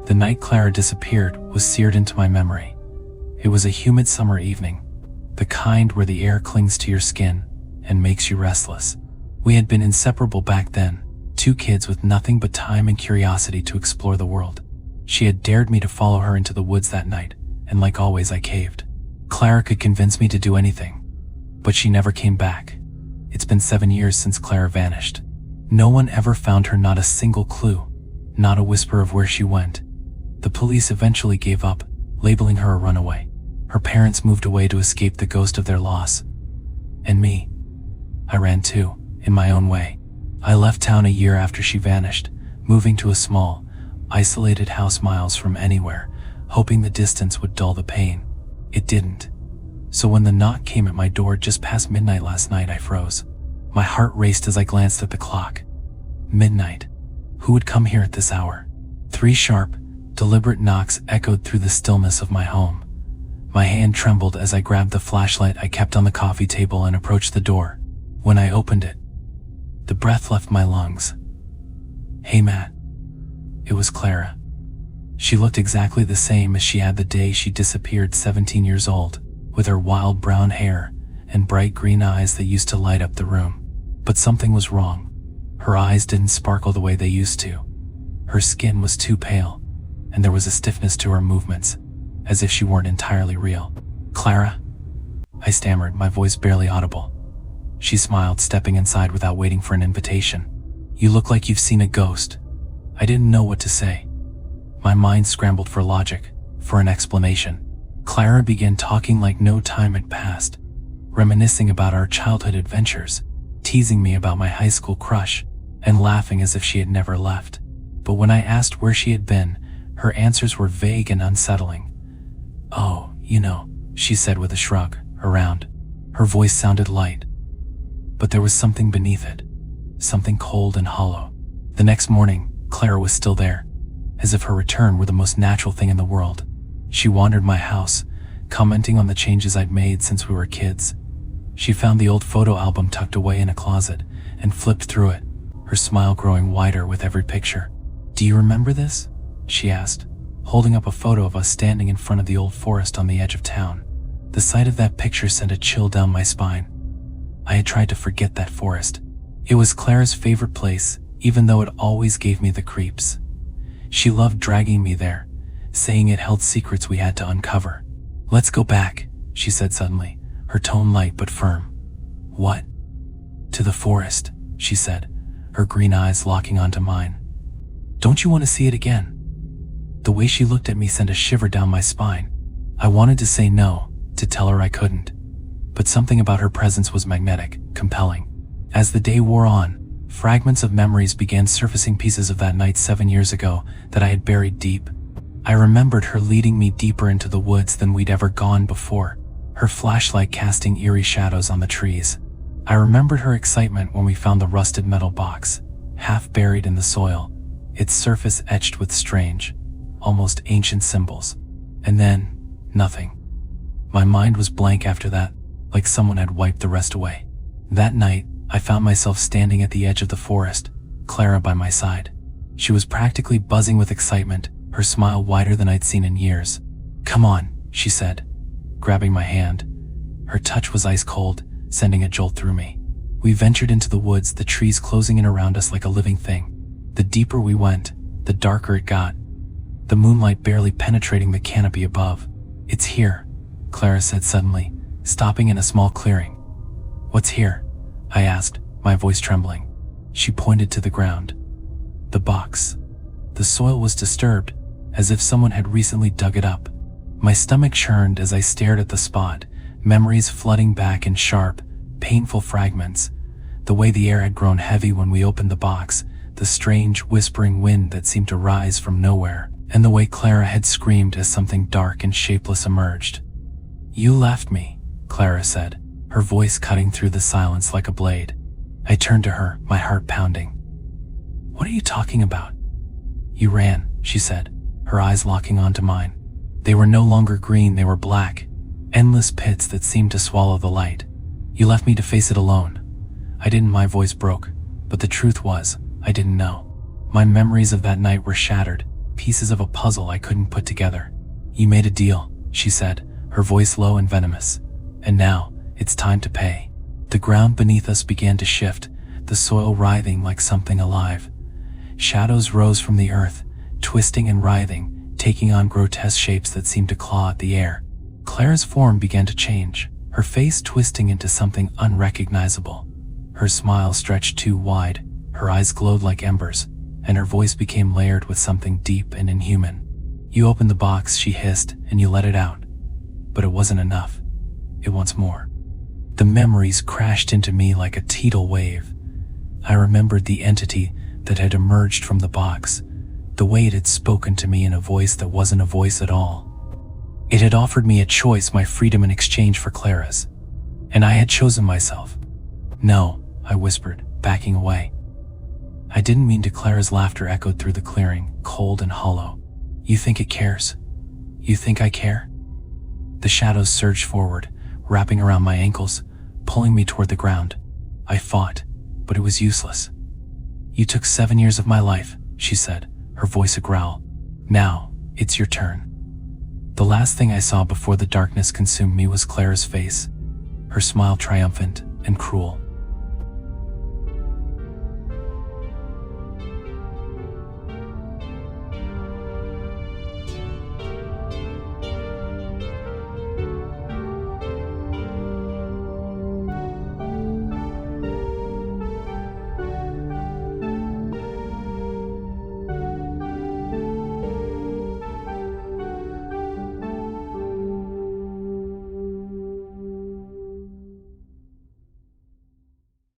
The night Clara disappeared was seared into my memory. It was a humid summer evening, the kind where the air clings to your skin and makes you restless. We had been inseparable back then, two kids with nothing but time and curiosity to explore the world. She had dared me to follow her into the woods that night, and like always I caved. Clara could convince me to do anything, but she never came back. It's been 7 years since Clara vanished. No one ever found her, not a single clue, not a whisper of where she went. The police eventually gave up, labeling her a runaway. Her parents moved away to escape the ghost of their loss. And me, I ran too, in my own way. I left town a year after she vanished, moving to a small, isolated house miles from anywhere, hoping the distance would dull the pain. It didn't. So when the knock came at my door just past midnight last night, I froze. My heart raced as I glanced at the clock. Midnight. Who would come here at this hour? 3 sharp, deliberate knocks echoed through the stillness of my home. My hand trembled as I grabbed the flashlight I kept on the coffee table and approached the door. When I opened it, the breath left my lungs. "Hey, Matt." It was Clara. She looked exactly the same as she had the day she disappeared, 17 years old, with her wild brown hair and bright green eyes that used to light up the room. But something was wrong. Her eyes didn't sparkle the way they used to. Her skin was too pale, and there was a stiffness to her movements, as if she weren't entirely real. "Clara?" I stammered, my voice barely audible. She smiled, stepping inside without waiting for an invitation. "You look like you've seen a ghost." I didn't know what to say. My mind scrambled for logic, for an explanation. Clara began talking like no time had passed, reminiscing about our childhood adventures, teasing me about my high school crush, and laughing as if she had never left. But when I asked where she had been, her answers were vague and unsettling. "Oh, you know," she said with a shrug around. Her voice sounded light, but there was something beneath it, something cold and hollow. The next morning, Clara was still there, as if her return were the most natural thing in the world. She wandered my house, commenting on the changes I'd made since we were kids. She found the old photo album tucked away in a closet and flipped through it, her smile growing wider with every picture. "Do you remember this?" she asked, holding up a photo of us standing in front of the old forest on the edge of town. The sight of that picture sent a chill down my spine. I had tried to forget that forest. It was Clara's favorite place, even though it always gave me the creeps. She loved dragging me there, saying it held secrets we had to uncover. "Let's go back," she said suddenly, her tone light but firm. "What?" "To the forest," she said, her green eyes locking onto mine. "Don't you want to see it again?" The way she looked at me sent a shiver down my spine. I wanted to say no, to tell her I couldn't, but something about her presence was magnetic, compelling. As the day wore on, fragments of memories began surfacing, pieces of that night 7 years ago that I had buried deep. I remembered her leading me deeper into the woods than we'd ever gone before, her flashlight casting eerie shadows on the trees. I remembered her excitement when we found the rusted metal box, half buried in the soil, its surface etched with strange, almost ancient symbols. And then, nothing. My mind was blank after that, like someone had wiped the rest away. That night, I found myself standing at the edge of the forest, Clara by my side. She was practically buzzing with excitement, her smile wider than I'd seen in years. "Come on," she said, grabbing my hand. Her touch was ice cold, sending a jolt through me. We ventured into the woods, the trees closing in around us like a living thing. The deeper we went, the darker it got, the moonlight barely penetrating the canopy above. "It's here," Clara said suddenly, stopping in a small clearing. "What's here?" I asked, my voice trembling. She pointed to the ground. The box. The soil was disturbed, as if someone had recently dug it up. My stomach churned as I stared at the spot, memories flooding back in sharp, painful fragments. The way the air had grown heavy when we opened the box, the strange, whispering wind that seemed to rise from nowhere, and the way Clara had screamed as something dark and shapeless emerged. "You left me," Clara said, her voice cutting through the silence like a blade. I turned to her, my heart pounding. "What are you talking about?" "You ran," she said, her eyes locking onto mine. They were no longer green, they were black, endless pits that seemed to swallow the light. "You left me to face it alone." I didn't. My voice broke, but the truth was, I didn't know. My memories of that night were shattered, pieces of a puzzle I couldn't put together. "You made a deal," she said, her voice low and venomous. "And now, it's time to pay." The ground beneath us began to shift, the soil writhing like something alive. Shadows rose from the earth, twisting and writhing, taking on grotesque shapes that seemed to claw at the air. Clara's form began to change, her face twisting into something unrecognizable. Her smile stretched too wide, her eyes glowed like embers, and her voice became layered with something deep and inhuman. "You opened the box," she hissed, "and you let it out. But it wasn't enough. It wants more." The memories crashed into me like a tidal wave. I remembered the entity that had emerged from the box, the way it had spoken to me in a voice that wasn't a voice at all. It had offered me a choice, my freedom in exchange for Clara's. And I had chosen myself. "No," I whispered, backing away. I didn't mean to. Clara's laughter echoed through the clearing, cold and hollow. "You think it cares? You think I care?" The shadows surged forward, wrapping around my ankles, pulling me toward the ground. I fought, but it was useless. "You took 7 years of my life," she said, her voice a growl. "Now, it's your turn." The last thing I saw before the darkness consumed me was Clara's face, her smile triumphant and cruel.